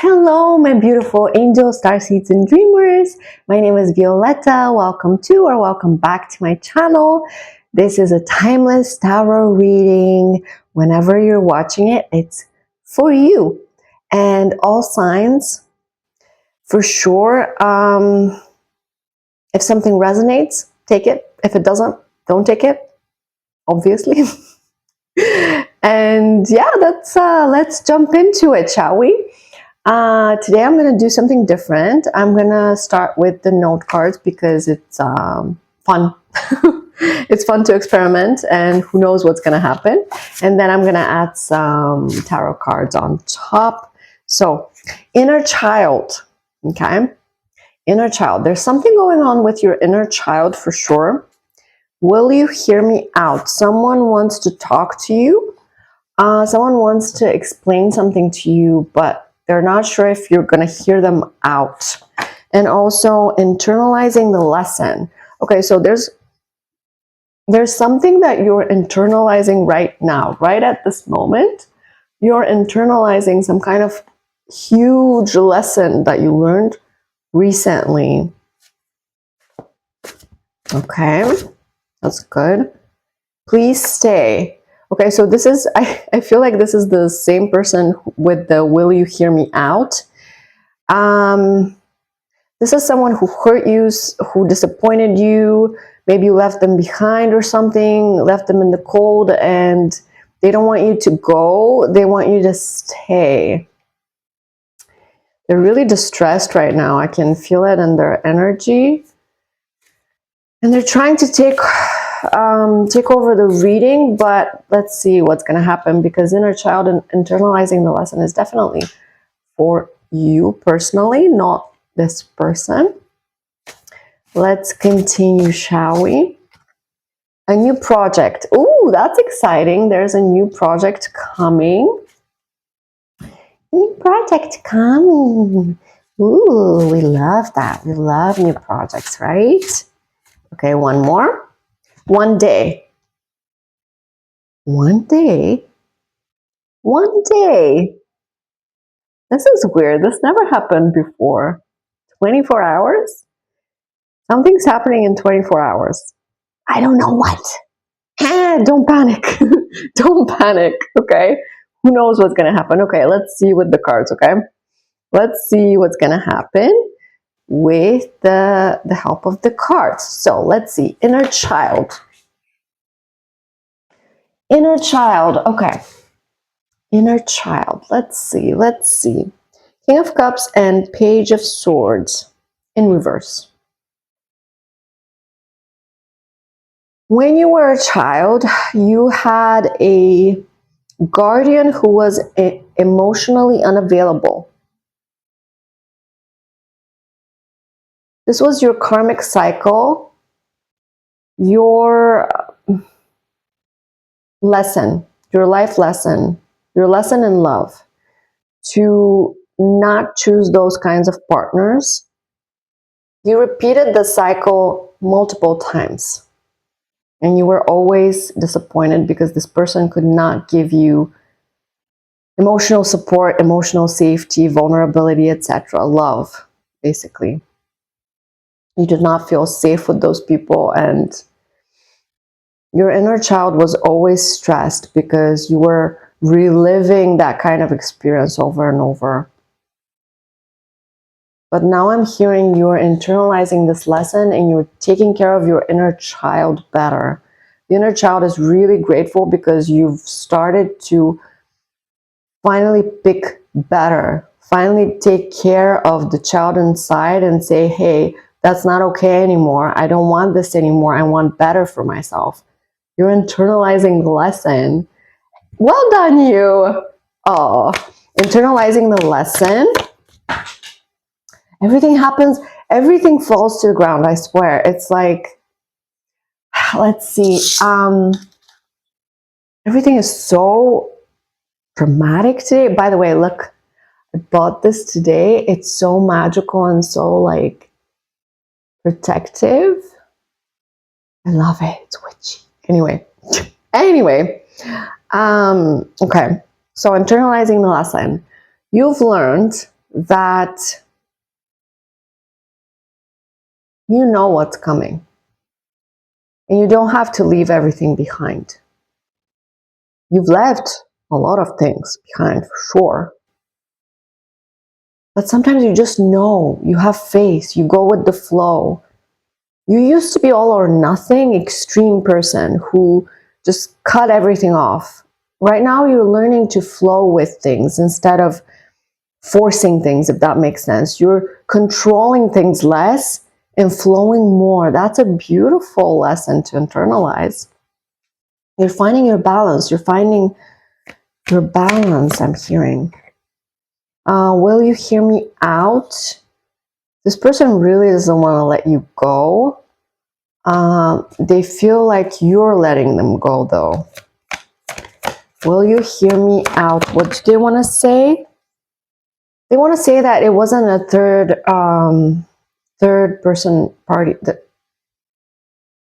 Hello, my beautiful angels, starseeds, and dreamers. My name is Violeta. Welcome to or welcome back to my channel. This is a timeless tarot reading. Whenever you're watching it, it's for you. And all signs, for sure. If something resonates, take it. If it doesn't, don't take it, obviously. And yeah, let's jump into it, shall we? Today I'm going to do something different. I'm going to start with the note cards because it's fun. It's fun to experiment and who knows what's going to happen. And then I'm going to add some tarot cards on top. So, inner child, okay? Inner child. There's something going on with your inner child for sure. Will you hear me out? Someone wants to talk to you. Someone wants to explain something to you, but they're not sure if you're going to hear them out. And also internalizing the lesson. Okay, so there's something that you're internalizing right now, right at this moment. You're internalizing some kind of huge lesson that you learned recently. Okay, that's good. Please stay. Okay, so this is, I feel like this is the same person with the will you hear me out. This is someone who hurt you, who disappointed you. Maybe you left them behind or something, left them in the cold, and they don't want you to go. They want you to stay. They're really distressed right now. I can feel it in their energy. And they're trying to take over the reading, but let's see what's going to happen, because inner child and internalizing the lesson is definitely for you personally, not this person. Let's continue, shall we? A new project. Ooh, that's exciting. There's a new project coming. New project coming. Ooh, we love that. We love new projects, right? Okay, one more. One day. One day. One day. This is weird. This never happened before. 24 hours? Something's happening in 24 hours. I don't know what. Don't panic. Don't panic, okay? Who knows what's going to happen? Okay, let's see with the cards, okay? Let's see what's going to happen with the help of the cards. So let's see. Inner child. Inner child. Okay. Inner child. Let's see. Let's see. King of Cups and Page of Swords in reverse. When you were a child, you had a guardian who was emotionally unavailable. This was your karmic cycle, your lesson, your life lesson, your lesson in love, to not choose those kinds of partners. You repeated the cycle multiple times, and you were always disappointed because this person could not give you emotional support, emotional safety, vulnerability, etc. Love, basically. You did not feel safe with those people, and your inner child was always stressed because you were reliving that kind of experience over and over. But now I'm hearing you're internalizing this lesson and you're taking care of your inner child better. The inner child is really grateful because you've started to finally pick better, finally take care of the child inside and say, hey, that's not okay anymore. I don't want this anymore. I want better for myself. You're internalizing the lesson. Well done, you. Oh, internalizing the lesson. Everything happens, everything falls to the ground, I swear. It's like, let's see. Everything is so dramatic today. By the way, look, I bought this today. It's so magical and so like protective. I love it. It's witchy. Anyway. Okay. So internalizing the lesson. You've learned that you know what's coming. And you don't have to leave everything behind. You've left a lot of things behind, for sure. But sometimes you just know, you have faith, you go with the flow. You used to be all or nothing, extreme person who just cut everything off. Right now you're learning to flow with things instead of forcing things, if that makes sense. You're controlling things less and flowing more. That's a beautiful lesson to internalize. You're finding your balance. You're finding your balance, I'm hearing. Will you hear me out? This person really doesn't want to let you go. They feel like you're letting them go, though. Will you hear me out? What do they want to say? They want to say that it wasn't a third person party.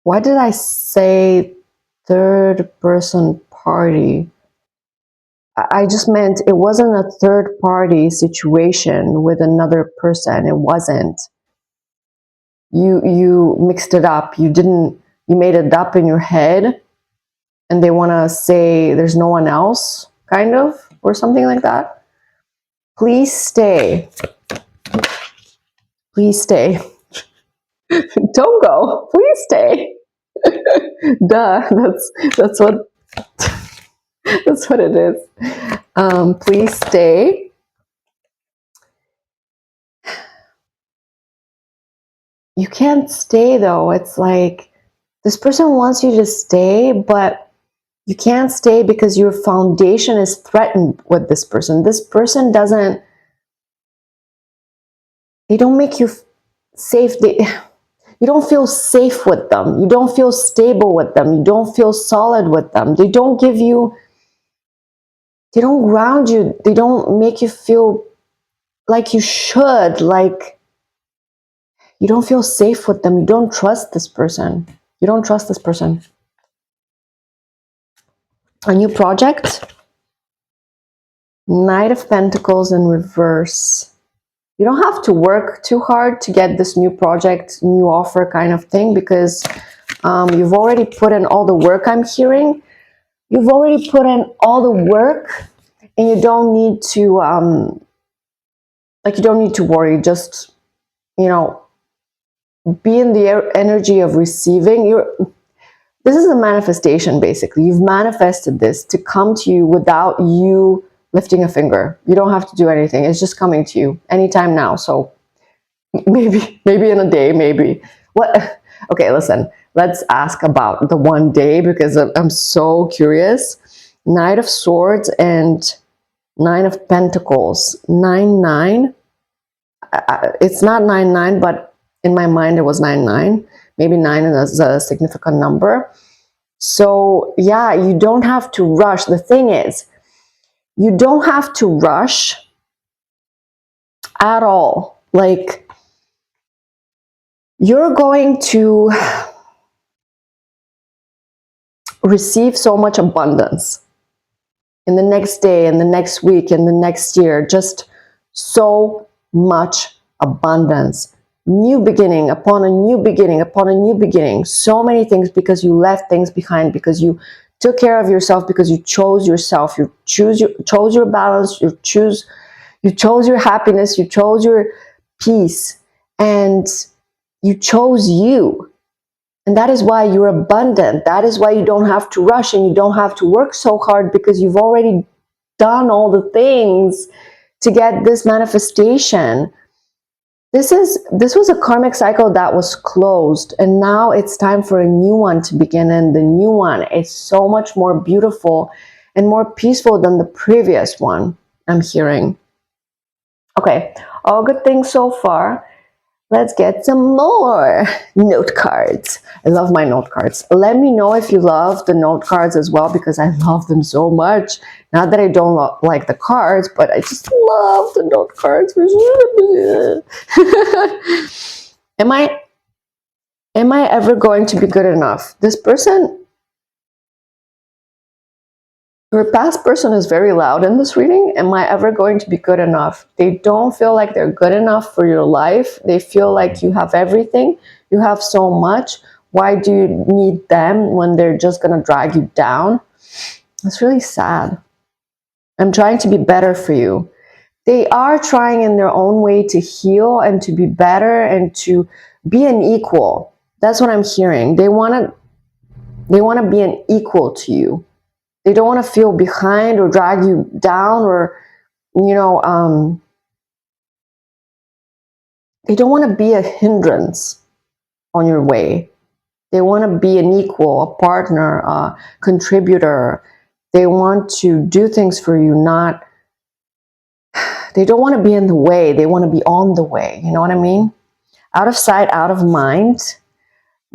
Why did I say third person party? I just meant it wasn't a third party situation with another person. It wasn't. You mixed it up. You made it up in your head, and they want to say there's no one else, kind of, or something like that. Please stay. Please stay. Don't go. Please stay. Duh. That's what that's what it is. Please stay. You can't stay though. It's like this person wants you to stay, but you can't stay because your foundation is threatened with this person. This person they don't make you safe. You don't feel safe with them. You don't feel stable with them. You don't feel solid with them. They don't ground you. They don't make you feel like you should, like you don't feel safe with them. You don't trust this person. You don't trust this person. A new project. Knight of Pentacles in reverse. You don't have to work too hard to get this new project, new offer kind of thing, because you've already put in all the work, I'm hearing. You've already put in all the work, and you don't need to, you don't need to worry. Just, be in the energy of receiving. This is a manifestation, basically. You've manifested this to come to you without you lifting a finger. You don't have to do anything. It's just coming to you anytime now. So maybe in a day, maybe. What? Okay, listen. Let's ask about the one day, because I'm so curious. Knight of Swords and Nine of Pentacles. 9-9. It's not 9-9, but in my mind it was 9-9. Maybe 9 is a significant number. So yeah, you don't have to rush. The thing is, you don't have to rush at all. Like, you're going to receive so much abundance in the next day, in the next week, in the next year. Just so much abundance. New beginning upon a new beginning upon a new beginning. So many things, because you left things behind, because you took care of yourself, because you chose yourself. You chose your balance. You chose your happiness. You chose your peace, and you chose you. And that is why you're abundant. That is why you don't have to rush and you don't have to work so hard, because you've already done all the things to get this manifestation. This was a karmic cycle that was closed, and now it's time for a new one to begin, and the new one is so much more beautiful and more peaceful than the previous one, I'm hearing. Okay, all good things so far. Let's get some more note cards. I love my note cards. Let me know if you love the note cards as well, because I love them so much. Not that I don't like the cards, but I just love the note cards. Am I ever going to be good enough? This person Your past person is very loud in this reading. Am I ever going to be good enough? They don't feel like they're good enough for your life. They feel like you have everything. You have so much. Why do you need them when they're just going to drag you down? It's really sad. I'm trying to be better for you. They are trying in their own way to heal and to be better and to be an equal. That's what I'm hearing. They want to be an equal to you. They don't want to feel behind or drag you down, or, you know, they don't want to be a hindrance on your way. They want to be an equal, a partner, a contributor. They want to do things for you, not, they don't want to be in the way. They want to be on the way. You know what I mean? Out of sight, out of mind.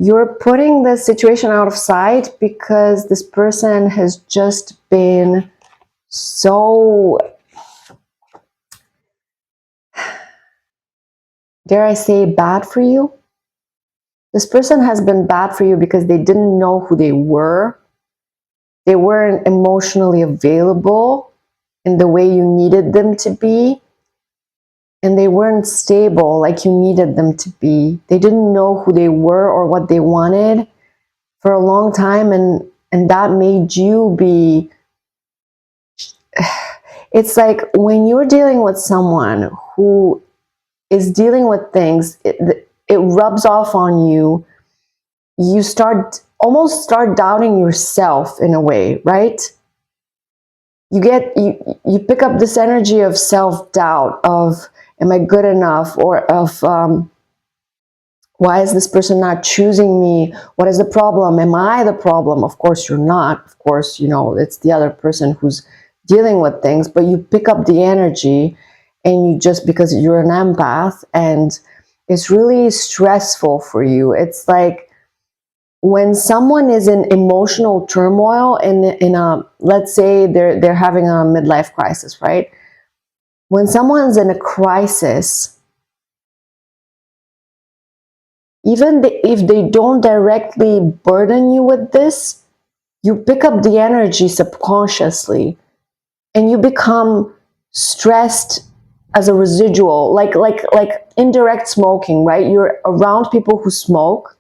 You're putting the situation out of sight because this person has just been so, dare I say, bad for you. This person has been bad for you because they didn't know who they were. They weren't emotionally available in the way you needed them to be. And they weren't stable like you needed them to be. They didn't know who they were or what they wanted for a long time, and that made you be... It's like when you're dealing with someone who is dealing with things, it rubs off on you. You almost start doubting yourself in a way, right? You pick up this energy of self-doubt, of, am I good enough? Or of, why is this person not choosing me? What is the problem? Am I the problem? Of course you're not. Of course, you know, it's the other person who's dealing with things, but you pick up the energy, and you just, because you're an empath, and it's really stressful for you. It's like when someone is in emotional turmoil, in a, let's say they're having a midlife crisis, right? When someone's in a crisis, even if they don't directly burden you with this, you pick up the energy subconsciously, and you become stressed as a residual, like indirect smoking, right? You're around people who smoke,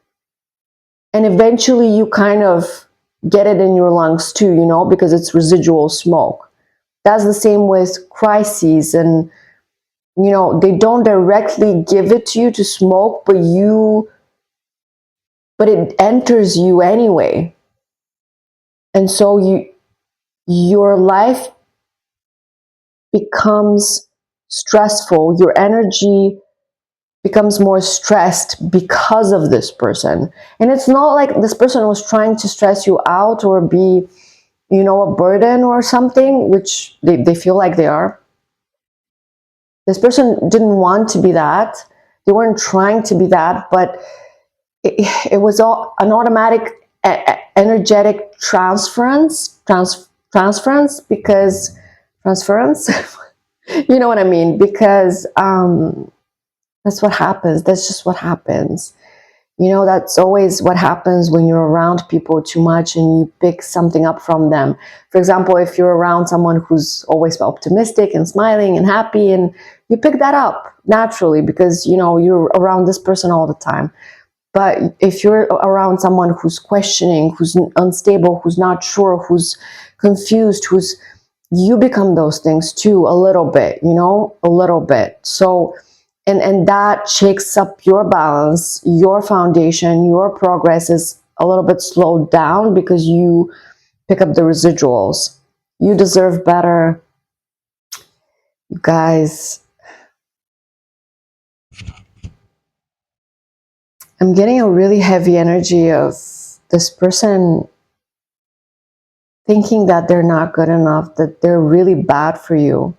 and eventually you kind of get it in your lungs too, you know, because it's residual smoke. That's the same with crises, and, you know, they don't directly give it to you to smoke, but it enters you anyway. And so your life becomes stressful, your energy becomes more stressed because of this person. And it's not like this person was trying to stress you out or be, you know, a burden or something, which they feel like they are. This person didn't want to be that. They weren't trying to be that, but it was all an automatic energetic transference, because transference, you know what I mean? Because that's what happens. That's just what happens. You know, that's always what happens when you're around people too much and you pick something up from them. For example, if you're around someone who's always optimistic and smiling and happy, and you pick that up naturally because, you know, you're around this person all the time. But if you're around someone who's questioning, who's unstable, who's not sure, who's confused, you become those things too, a little bit, you know, a little bit. So, and that shakes up your balance, your foundation, your progress is a little bit slowed down because you pick up the residuals. You deserve better, you guys. I'm getting a really heavy energy of this person thinking that they're not good enough, that they're really bad for you.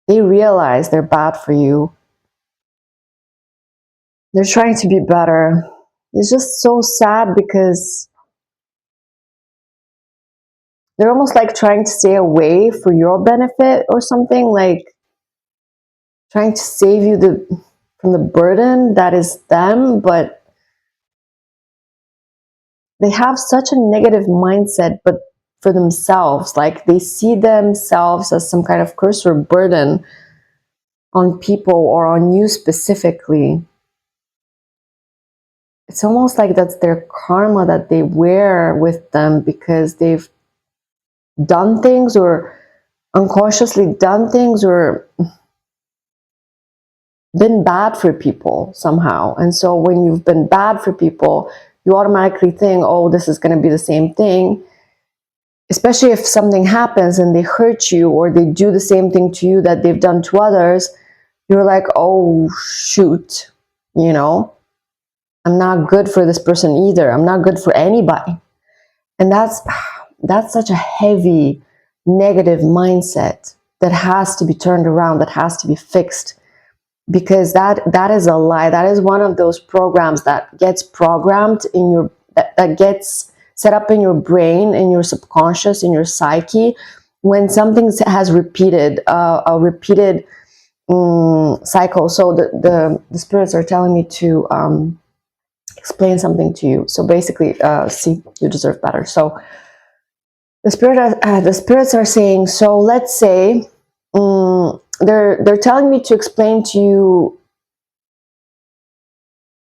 They realize they're bad for you. They're trying to be better. It's just so sad because they're almost like trying to stay away for your benefit or something, like trying to save you from the burden that is them, but they have such a negative mindset, but for themselves. Like they see themselves as some kind of curse or burden on people or on you specifically. It's almost like that's their karma that they wear with them because they've done things or unconsciously done things or been bad for people somehow. And so when you've been bad for people, you automatically think, oh, this is going to be the same thing. Especially if something happens and they hurt you or they do the same thing to you that they've done to others, you're like, oh, shoot, you know, I'm not good for this person either. I'm not good for anybody. And that's such a heavy, negative mindset that has to be turned around, that has to be fixed. Because that is a lie. That is one of those programs that gets programmed in your, that gets set up in your brain, in your subconscious, in your psyche, when something has repeated, a repeated cycle. So the spirits are telling me to explain something to you. So basically, see, you deserve better. So the spirits are saying, so let's say they're telling me to explain to you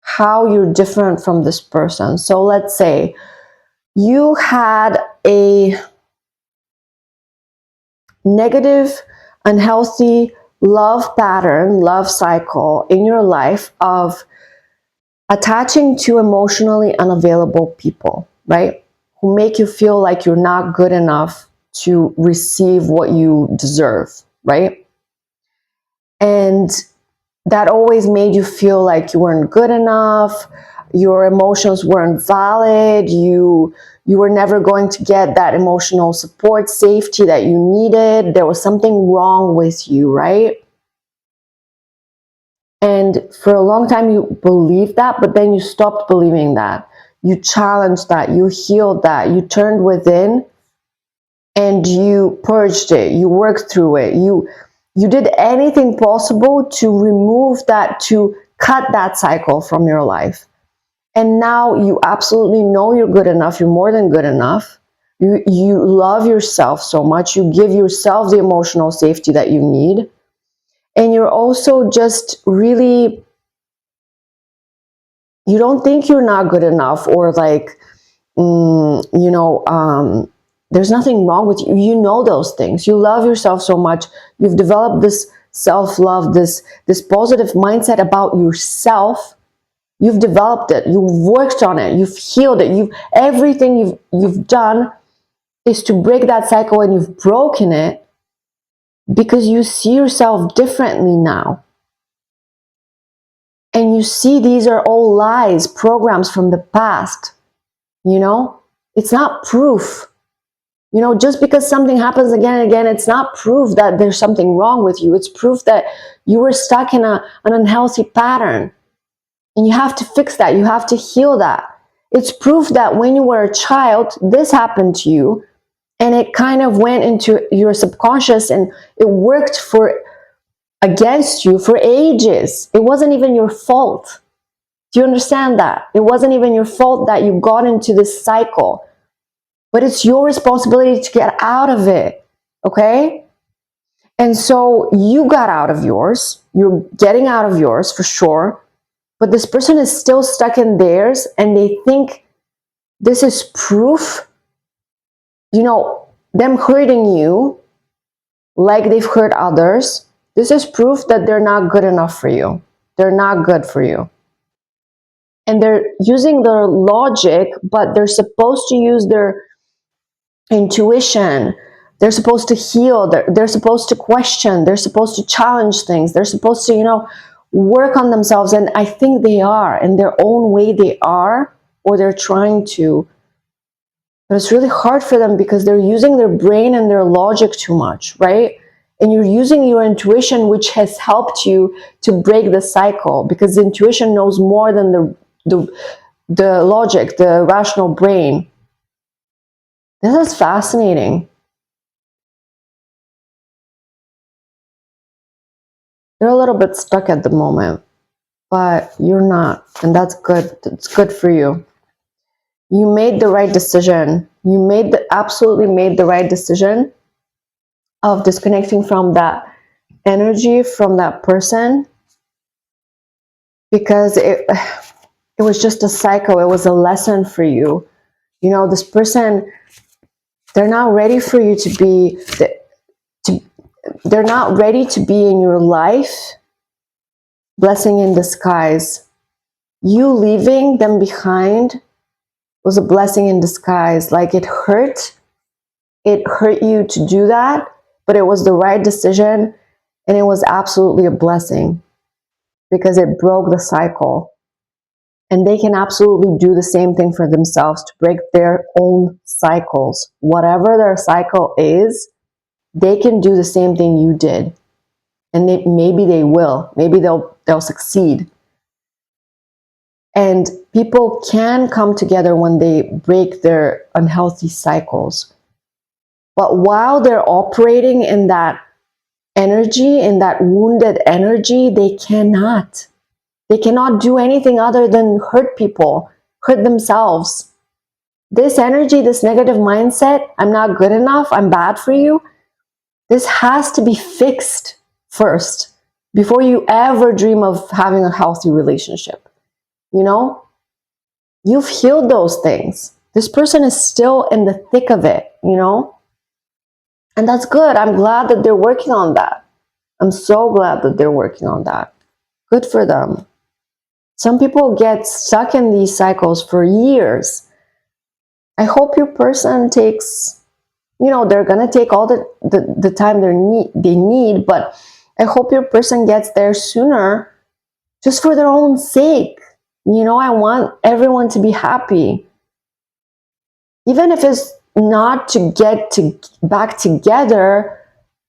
how you're different from this person. So let's say you had a negative, unhealthy love pattern, love cycle in your life of attaching to emotionally unavailable people, right? Who make you feel like you're not good enough to receive what you deserve, right? And that always made you feel like you weren't good enough, your emotions weren't valid, you were never going to get that emotional support, safety that you needed. There was something wrong with you, right? And for a long time you believed that, but then you stopped believing that. You challenged that, you healed that, you turned within and you purged it, you worked through it, you did anything possible to remove that, to cut that cycle from your life. And now you absolutely know you're good enough, you're more than good enough. You love yourself so much, you give yourself the emotional safety that you need. And you're also just really, you don't think you're not good enough or like, there's nothing wrong with you. You know those things. You love yourself so much. You've developed this self-love, this positive mindset about yourself. You've developed it. You've worked on it. You've healed it. Everything you've done is to break that cycle, and you've broken it because you see yourself differently now. And you see these are all lies, programs from the past. You know, it's not proof. You know, just because something happens again and again, it's not proof that there's something wrong with you. It's proof that you were stuck in an unhealthy pattern. And you have to fix that. You have to heal that. It's proof that when you were a child, this happened to you. And it kind of went into your subconscious and it worked against you for ages. It wasn't even your fault. Do you understand that? It wasn't even your fault that you got into this cycle. But it's your responsibility to get out of it, okay? And so you got out of yours. You're getting out of yours for sure. But this person is still stuck in theirs and they think this is proof, you know, them hurting you like they've hurt others. This is proof that they're not good enough for you. They're not good for you. And they're using their logic, but they're supposed to use their intuition. They're supposed to heal. They're supposed to question. They're supposed to challenge things. They're supposed to, you know, work on themselves. And I think they are. In their own way they are, or they're trying to. But it's really hard for them because they're using their brain and their logic too much, right? And you're using your intuition, which has helped you to break the cycle, because the intuition knows more than the logic, the rational brain. This is fascinating. You're a little bit stuck at the moment, but you're not, and that's good. It's good for you. You made the right decision. You made absolutely made the right decision of disconnecting from that energy, from that person, because it was just a cycle. It was a lesson for you. You know, this person, they're not ready for you to be, they're not ready to be in your life. Blessing in disguise. You leaving them behind was a blessing in disguise. Like, it hurt you to do that, but it was the right decision, and it was absolutely a blessing because it broke the cycle. And they can absolutely do the same thing for themselves to break their own cycles. Whatever their cycle is, they can do the same thing you did. And maybe they will. Maybe they'll succeed. And people can come together when they break their unhealthy cycles. But while they're operating in that energy, in that wounded energy, they cannot. They cannot do anything other than hurt people, hurt themselves. This energy, this negative mindset, I'm not good enough, I'm bad for you, this has to be fixed first before you ever dream of having a healthy relationship. You know, you've healed those things. This person is still in the thick of it, you know, and that's good. I'm glad that they're working on that. I'm so glad that they're working on that. Good for them. Some people get stuck in these cycles for years. I hope your person takes, you know, they're going to take all the time they need, but I hope your person gets there sooner just for their own sake. You know, I want everyone to be happy. Even if it's not to get back together,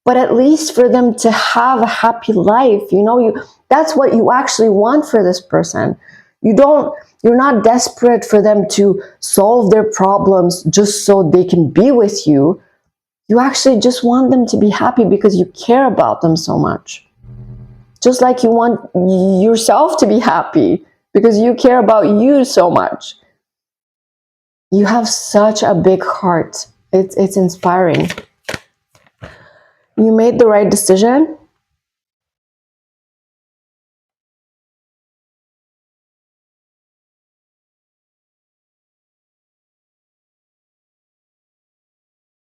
but at least for them to have a happy life. You know, that's what you actually want for this person. You're not desperate for them to solve their problems just so they can be with you. You actually just want them to be happy because you care about them so much. Just like you want yourself to be happy because you care about you so much. You have such a big heart. It's inspiring. You made the right decision.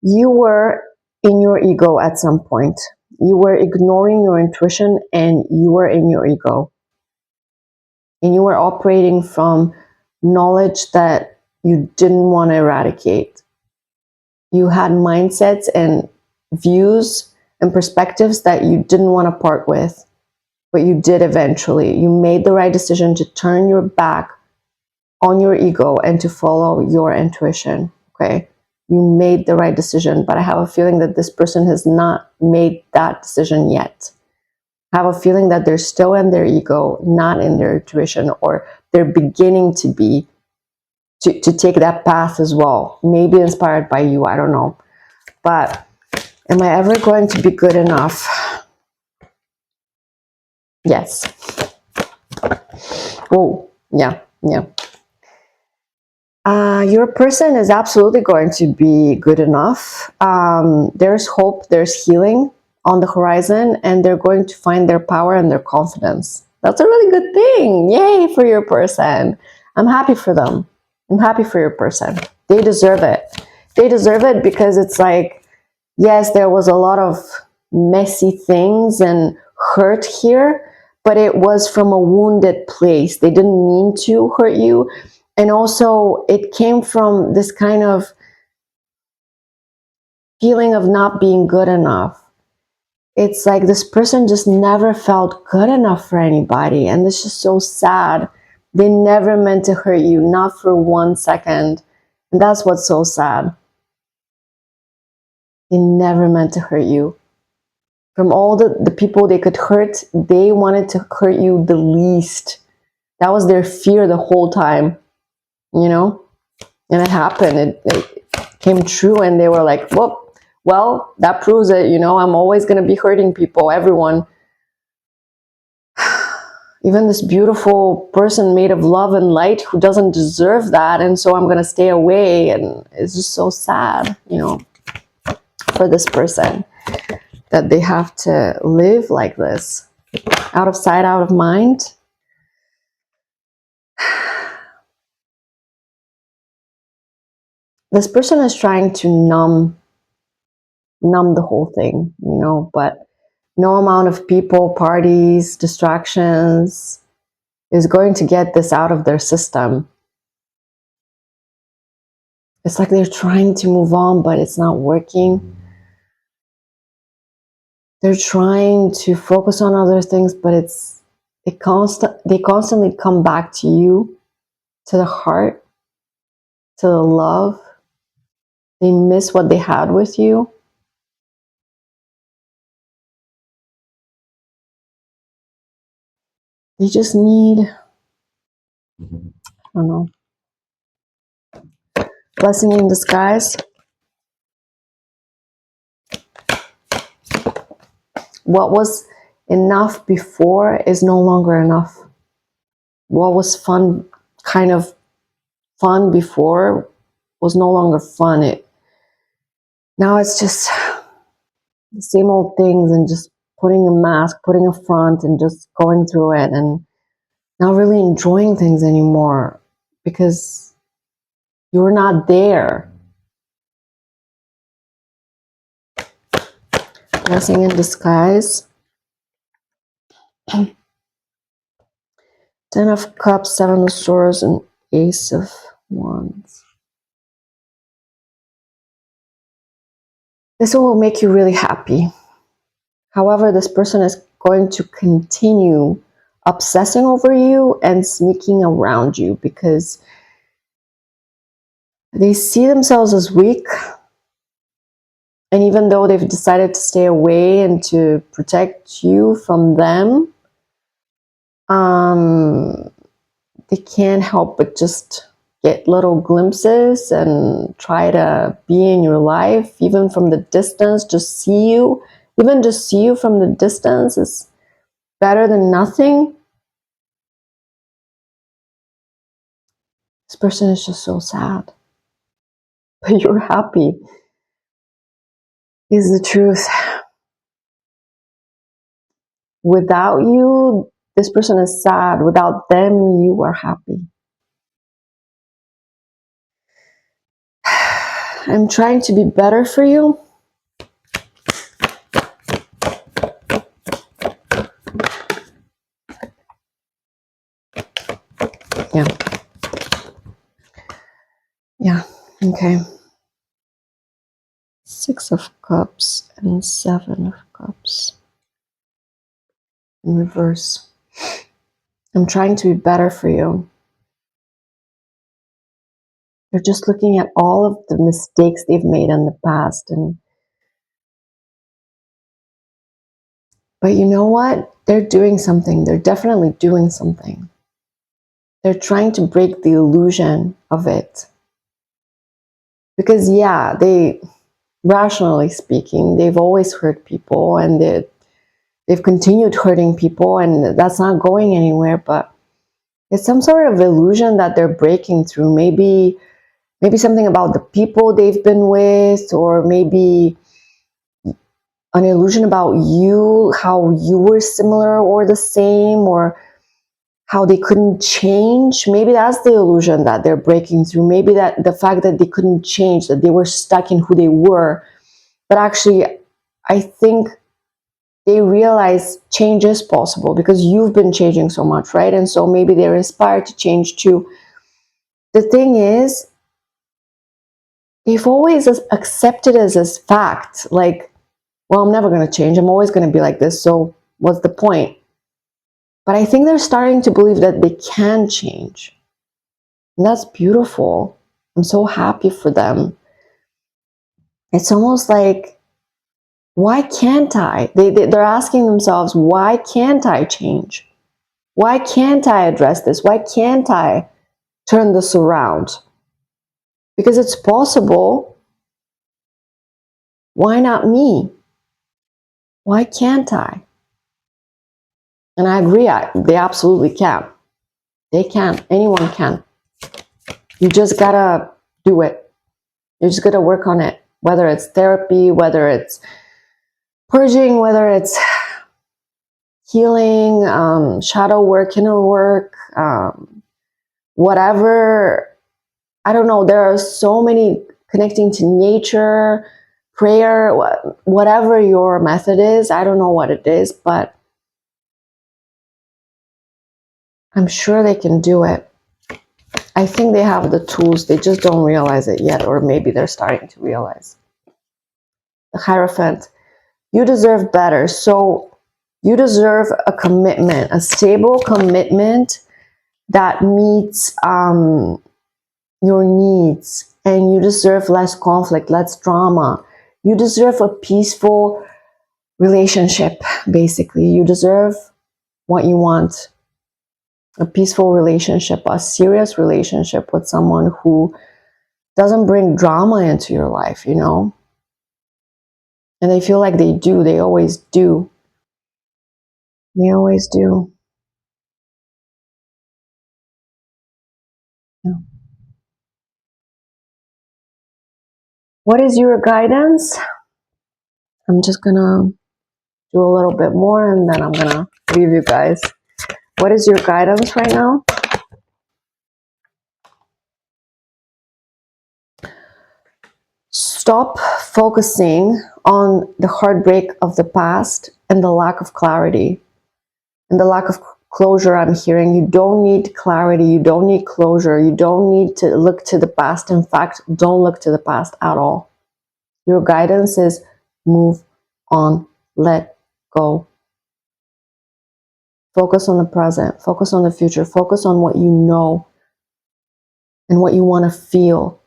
You were in your ego at some point. You were ignoring your intuition and you were in your ego. And you were operating from knowledge that you didn't want to eradicate. You had mindsets and views and perspectives that you didn't want to part with, but you did eventually. You made the right decision to turn your back on your ego and to follow your intuition, okay? You made the right decision, but I have a feeling that this person has not made that decision yet. I have a feeling that they're still in their ego, not in their intuition, or they're beginning to be, to take that path as well. Maybe inspired by you, I don't know. But am I ever going to be good enough? Yes. Oh, yeah. Your person is absolutely going to be good enough. There's hope, there's healing on the horizon, and they're going to find their power and their confidence. That's a really good thing. Yay for your person. I'm happy for them. I'm happy for your person. They deserve it. They deserve it because it's like, yes, there was a lot of messy things and hurt here, but it was from a wounded place. They didn't mean to hurt you. And also, it came from this kind of feeling of not being good enough. It's like this person just never felt good enough for anybody. And this is so sad. They never meant to hurt you, not for 1 second. And that's what's so sad. They never meant to hurt you. From all the people they could hurt, they wanted to hurt you the least. That was their fear the whole time, you know? And it happened. It came true, and they were like, well, that proves it, you know, I'm always going to be hurting people, everyone. even this beautiful person made of love and light who doesn't deserve that, and so I'm gonna stay away. And it's just so sad, you know, for this person, that they have to live like this, out of sight, out of mind. This person is trying to numb the whole thing, you know, but no amount of people, parties, distractions is going to get this out of their system. It's like they're trying to move on, but it's not working. They're trying to focus on other things, but they constantly come back to you, to the heart, to the love. They miss what they had with you. They just need, I don't know, blessing in disguise. What was enough before is no longer enough. What was fun, kind of fun before, was no longer fun. Now it's just the same old things, and just putting a mask, putting a front, and just going through it, and not really enjoying things anymore because you're not there. Blessing in disguise. 10 of Cups, 7 of Swords, and Ace of Wands. This one will make you really happy. However, this person is going to continue obsessing over you and sneaking around you because they see themselves as weak. And even though they've decided to stay away and to protect you from them, they can't help but just get little glimpses and try to be in your life, even from the distance. Just see you, even just see you from the distance is better than nothing. This person is just so sad, but you're happy, is the truth. Without you, this person is sad. Without them, you are happy. I'm trying to be better for you. Yeah. Yeah. Okay. 6 of Cups and 7 of Cups in reverse. I'm trying to be better for you. You're just looking at all of the mistakes they've made in the past, but you know what? They're doing something. They're definitely doing something. They're trying to break the illusion of it. Because yeah, rationally speaking, they've always hurt people, and they've continued hurting people, and that's not going anywhere, but it's some sort of illusion that they're breaking through. Maybe something about the people they've been with, or maybe an illusion about you, how you were similar or the same, or how they couldn't change. Maybe that's the illusion that they're breaking through. Maybe that the fact that they couldn't change, that they were stuck in who they were. But actually, I think they realize change is possible because you've been changing so much, right? And so maybe they're inspired to change too. The thing is, they've always accepted it as fact, like, well, I'm never going to change. I'm always going to be like this. So what's the point? But I think they're starting to believe that they can change. And that's beautiful. I'm so happy for them. It's almost like, why can't I? They're asking themselves, why can't I change? Why can't I address this? Why can't I turn this around? Because it's possible. Why not me? Why can't I? And I agree, they absolutely can. They can. Anyone can. You just gotta do it. You just gotta work on it. Whether it's therapy, whether it's purging, whether it's healing, shadow work, inner work, whatever. I don't know. There are so many, connecting to nature, prayer, whatever your method is. I don't know what it is, but I'm sure they can do it. I think they have the tools. They just don't realize it yet, or maybe they're starting to realize. The Hierophant. You deserve better. So you deserve a commitment, a stable commitment that meets your needs, and you deserve less conflict, less drama. You deserve a peaceful relationship, basically. You deserve what you want. A peaceful relationship, a serious relationship with someone who doesn't bring drama into your life, you know? And they feel like they do. They always do. They always do. Yeah. What is your guidance? I'm just gonna do a little bit more and then I'm gonna leave you guys. What is your guidance right now? Stop focusing on the heartbreak of the past and the lack of clarity and the lack of closure. I'm hearing you don't need clarity, you don't need closure, you don't need to look to the past. In fact, don't look to the past at all. Your guidance is move on, let go. Focus on the present, focus on the future, focus on what you know and what you want to feel.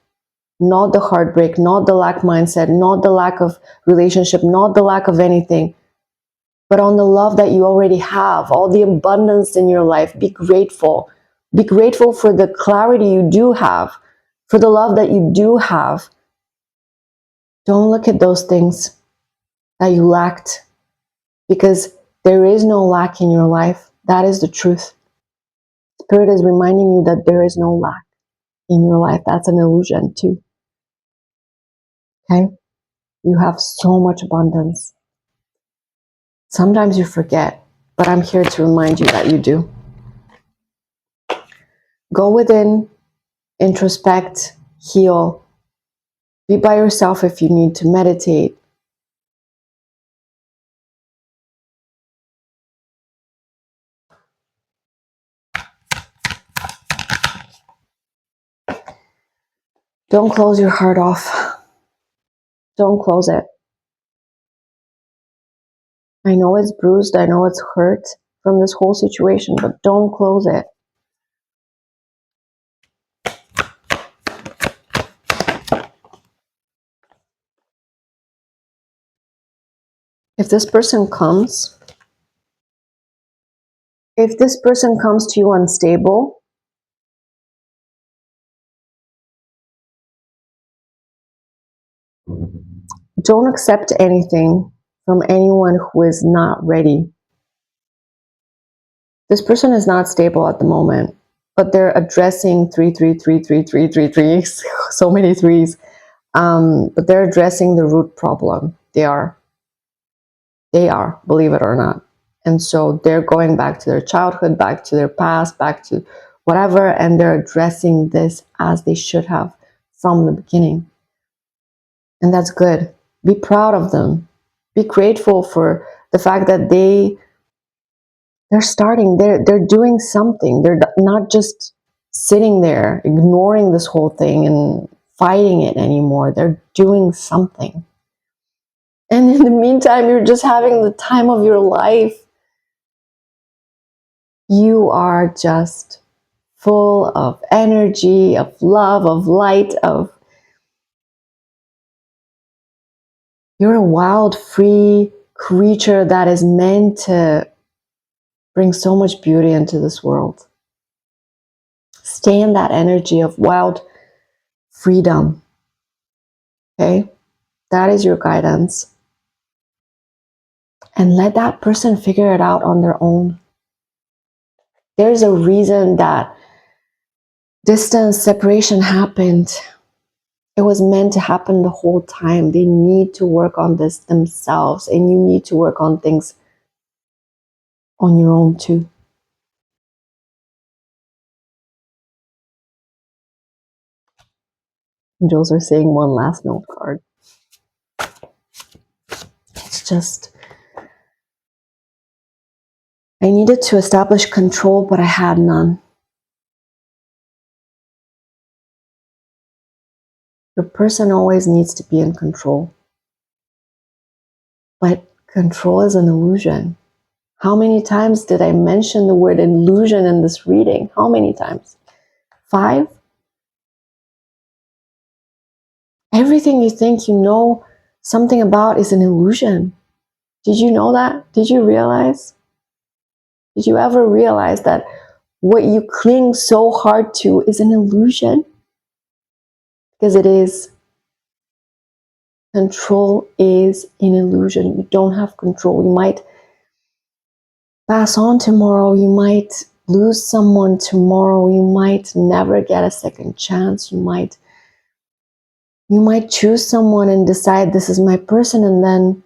Not the heartbreak, not the lack mindset, not the lack of relationship, not the lack of anything, but on the love that you already have, all the abundance in your life. Be grateful. Be grateful for the clarity you do have, for the love that you do have. Don't look at those things that you lacked, because there is no lack in your life. That is the truth. Spirit is reminding you that there is no lack in your life. That's an illusion too. Okay? You have so much abundance. Sometimes you forget, but I'm here to remind you that you do. Go within, introspect, heal. Be by yourself if you need to meditate. Don't close your heart off. Don't close it. I know it's bruised, I know it's hurt from this whole situation, but don't close it. If this person comes to you unstable, don't accept anything from anyone who is not ready. This person is not stable at the moment, but they're addressing 3333333, so many threes. But they're addressing the root problem. They are, believe it or not. And so they're going back to their childhood, back to their past, back to whatever, and they're addressing this as they should have from the beginning. And that's good. Be proud of them. Be grateful for the fact that they're starting, they're doing something. They're not just sitting there ignoring this whole thing and fighting it anymore. They're doing something. And in the meantime, you're just having the time of your life. You are just full of energy, of love, of light, you're a wild, free creature that is meant to bring so much beauty into this world. Stay in that energy of wild freedom. Okay? That is your guidance. And let that person figure it out on their own. There's a reason that distance, separation happened. It was meant to happen the whole time. They need to work on this themselves, and you need to work on things on your own too. Angels are saying one last note card. It's just, I needed to establish control, but I had none. Your person always needs to be in control. But control is an illusion. How many times did I mention the word illusion in this reading? How many times? 5? Everything you think you know something about is an illusion. Did you know that? Did you realize? Did you ever realize that what you cling so hard to is an illusion? Because it is. Control is an illusion. You don't have control. You might pass on tomorrow. You might lose someone tomorrow. You might never get a second chance. You might choose someone and decide this is my person, and then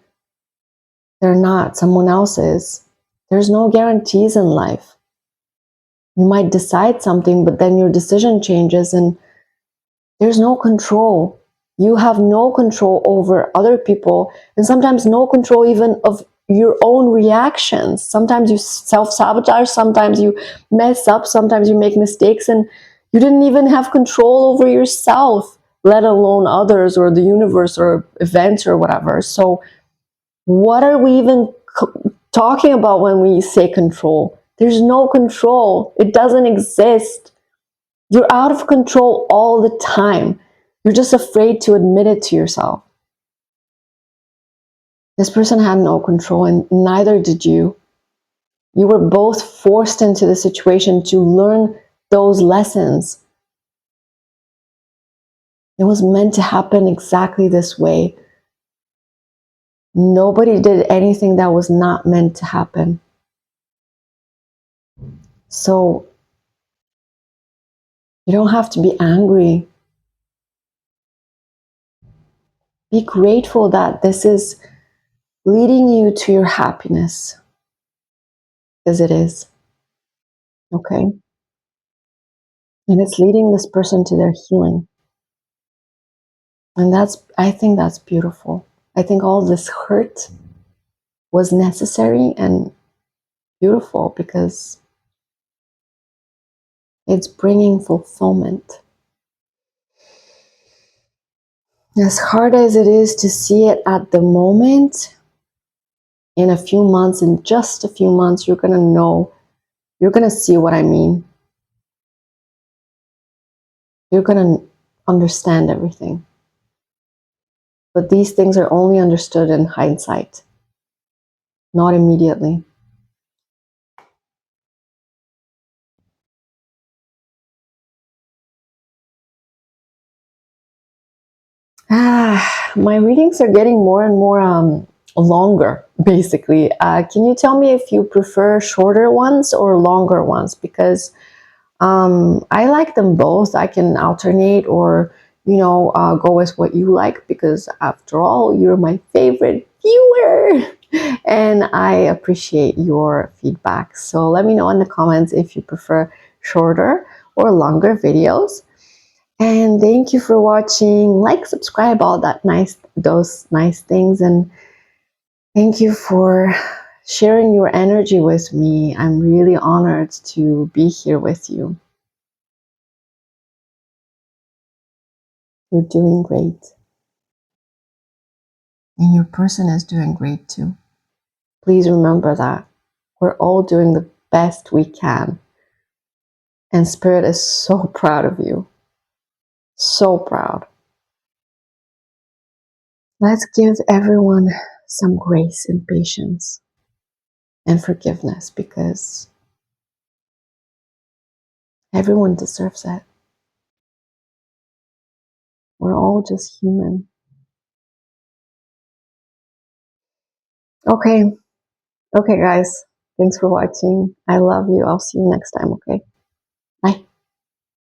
they're not. Someone else is. There's no guarantees in life. You might decide something, but then your decision changes and there's no control. You have no control over other people, and sometimes no control even of your own reactions. Sometimes you self-sabotage, sometimes you mess up, sometimes you make mistakes, and you didn't even have control over yourself, let alone others or the universe or events or whatever. So what are we even talking about when we say control? There's no control. It doesn't exist. You're out of control all the time. You're just afraid to admit it to yourself. This person had no control, and neither did you. You were both forced into the situation to learn those lessons. It was meant to happen exactly this way. Nobody did anything that was not meant to happen. So you don't have to be angry. Be grateful that this is leading you to your happiness, because it is. Okay? And it's leading this person to their healing. And I think that's beautiful. I think all this hurt was necessary and beautiful because it's bringing fulfillment. As hard as it is to see it at the moment, in a few months, in just a few months, you're going to know, you're going to see what I mean. You're going to understand everything. But these things are only understood in hindsight, not immediately. My readings are getting more and more longer, basically. Can you tell me if you prefer shorter ones or longer ones? Because I like them both. I can alternate or, go with what you like, because after all, you're my favorite viewer and I appreciate your feedback. So let me know in the comments if you prefer shorter or longer videos. And thank you for watching. Like, subscribe, all that those nice things. And thank you for sharing your energy with me. I'm really honored to be here with you. You're doing great. And your person is doing great too. Please remember that. We're all doing the best we can. And Spirit is so proud of you. So proud. Let's give everyone some grace and patience and forgiveness, because everyone deserves it. We're all just human. Okay. Okay, guys. Thanks for watching. I love you. I'll see you next time, okay?